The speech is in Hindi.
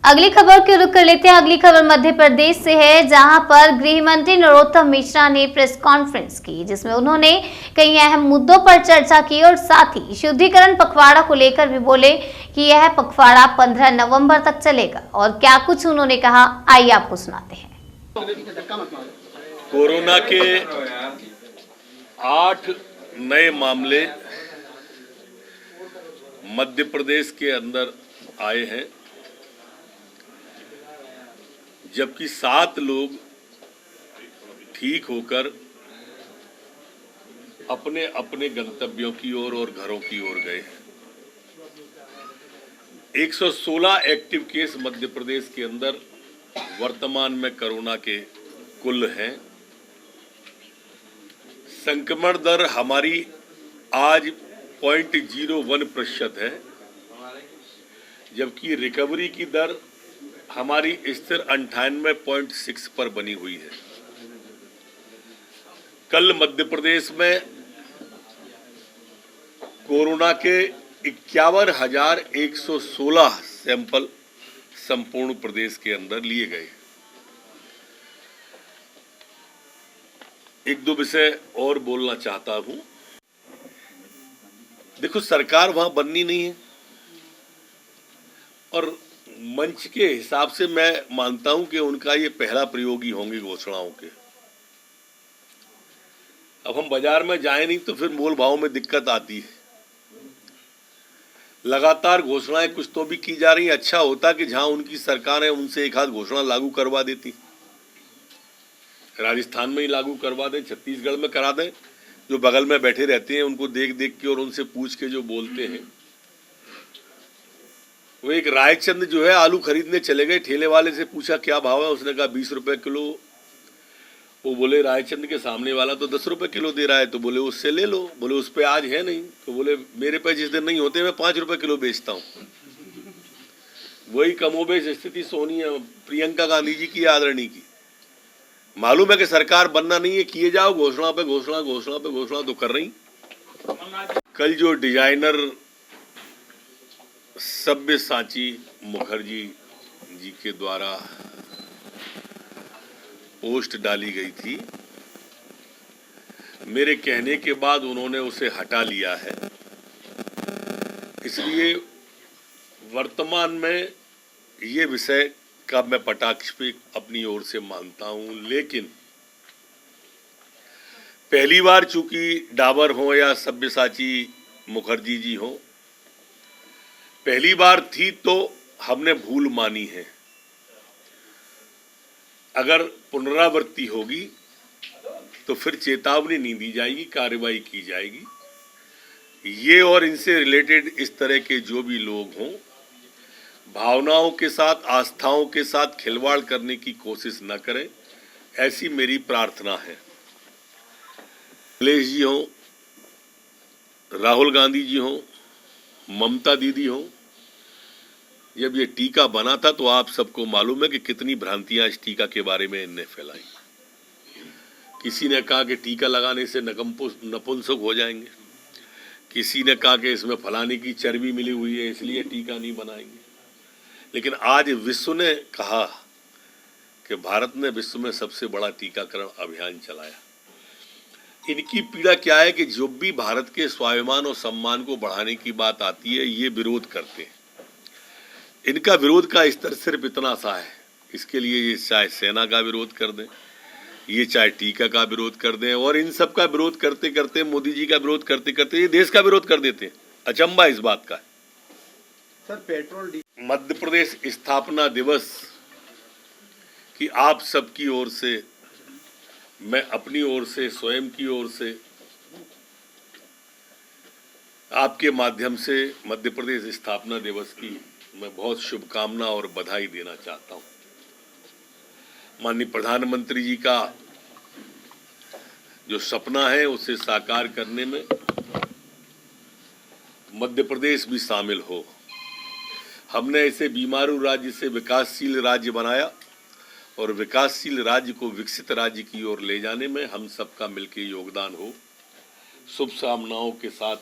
अगली खबर की रुख कर लेते हैं। अगली खबर मध्य प्रदेश से है, जहां पर गृह मंत्री नरोत्तम मिश्रा ने प्रेस कॉन्फ्रेंस की, जिसमें उन्होंने कई अहम मुद्दों पर चर्चा की और साथ ही शुद्धिकरण पखवाड़ा को लेकर भी बोले कि यह पखवाड़ा 15 नवंबर तक चलेगा। और क्या कुछ उन्होंने कहा, आइए आपको सुनाते हैं। कोरोना के 8 नए मामले मध्य प्रदेश के अंदर आए हैं, जबकि 7 लोग ठीक होकर अपने अपने गंतव्यों की ओर और घरों की ओर गए हैं। 116 एक्टिव केस मध्य प्रदेश के अंदर वर्तमान में कोरोना के कुल हैं। संक्रमण दर हमारी आज 0.01% है, जबकि रिकवरी की दर हमारी स्थिर 98.6 पर बनी हुई है। कल मध्य प्रदेश में कोरोना के 51,116 सैंपल संपूर्ण प्रदेश के अंदर लिए गए। एक दो विषय और बोलना चाहता हूं। देखो, सरकार वहां बननी नहीं है और मंच के हिसाब से मैं मानता हूं कि उनका ये पहला प्रयोग ही होंगे घोषणाओं के। अब हम बाजार में जाए नहीं तो फिर मोल भाव में दिक्कत आती है। लगातार घोषणाएं कुछ तो भी की जा रही है। अच्छा होता कि जहां उनकी सरकार है उनसे एक हाथ घोषणा लागू करवा देती। राजस्थान में ही लागू करवा दें, छत्तीसगढ़ में करा दें। जो बगल में बैठे रहते हैं उनको देख देख के और उनसे पूछ के जो बोलते हैं। वो एक रायचंद जो है आलू खरीदने चले गए, ठेले वाले से पूछा क्या भाव है, उसने कहा 20 रुपए किलो। वो बोले रायचंद के सामने वाला तो 10 रुपए किलो दे रहा है, तो बोले उससे ले लो। बोले उस पे आज है नहीं, तो बोले मेरे पे जिस दिन नहीं होते मैं 5 रुपए किलो बेचता हूँ। वही कमोबेश स्थिति सोनी है प्रियंका गांधी जी की, आदरणीय की। मालूम है कि सरकार बनना नहीं है, किए जाओ घोषणा पे घोषणा, घोषणा पे घोषणा तो कर रही। कल जो डिजाइनर सब्यसाची मुखर्जी जी के द्वारा पोस्ट डाली गई थी, मेरे कहने के बाद उन्होंने उसे हटा लिया है। इसलिए वर्तमान में ये विषय का मैं कटाक्ष भी अपनी ओर से मानता हूं, लेकिन पहली बार चूंकि डाबर हो या सब्यसाची मुखर्जी जी हो, पहली बार थी तो हमने भूल मानी है। अगर पुनरावृत्ति होगी तो फिर चेतावनी नहीं दी जाएगी, कार्रवाई की जाएगी। ये और इनसे रिलेटेड इस तरह के जो भी लोग हों, भावनाओं के साथ, आस्थाओं के साथ खिलवाड़ करने की कोशिश न करें, ऐसी मेरी प्रार्थना है। अखिलेश जी हों, राहुल गांधी जी हों, ममता दीदी हों, जब ये टीका बना था तो आप सबको मालूम है कि कितनी भ्रांतियां इस टीका के बारे में इनने फैलाई। किसी ने कहा कि टीका लगाने से नपुंसक हो जाएंगे, किसी ने कहा कि इसमें फलाने की चर्बी मिली हुई है इसलिए टीका नहीं बनाएंगे। लेकिन आज विश्व ने कहा कि भारत ने विश्व में सबसे बड़ा टीकाकरण अभियान चलाया। इनकी पीड़ा क्या है कि जो भी भारत के स्वाभिमान और सम्मान को बढ़ाने की बात आती है, ये विरोध करते हैं। इनका विरोध का स्तर सिर्फ इतना सा है। इसके लिए ये चाहे सेना का विरोध कर दें, ये चाहे टीका का विरोध कर दें, और इन सब का विरोध करते करते, मोदी जी का विरोध करते करते ये देश का विरोध कर देते हैं। अचंभा इस बात का है। सर, पेट्रोल मध्य प्रदेश स्थापना दिवस की आप सबकी ओर से, मैं अपनी ओर से, स्वयं की ओर से, आपके माध्यम से मध्य प्रदेश स्थापना दिवस की मैं बहुत शुभकामना और बधाई देना चाहता हूं। माननीय प्रधानमंत्री जी का जो सपना है उसे साकार करने में मध्य प्रदेश भी शामिल हो। हमने इसे बीमारू राज्य से विकासशील राज्य बनाया और विकासशील राज्य को विकसित राज्य की ओर ले जाने में हम सबका मिलकर योगदान हो। शुभकामनाओं के साथ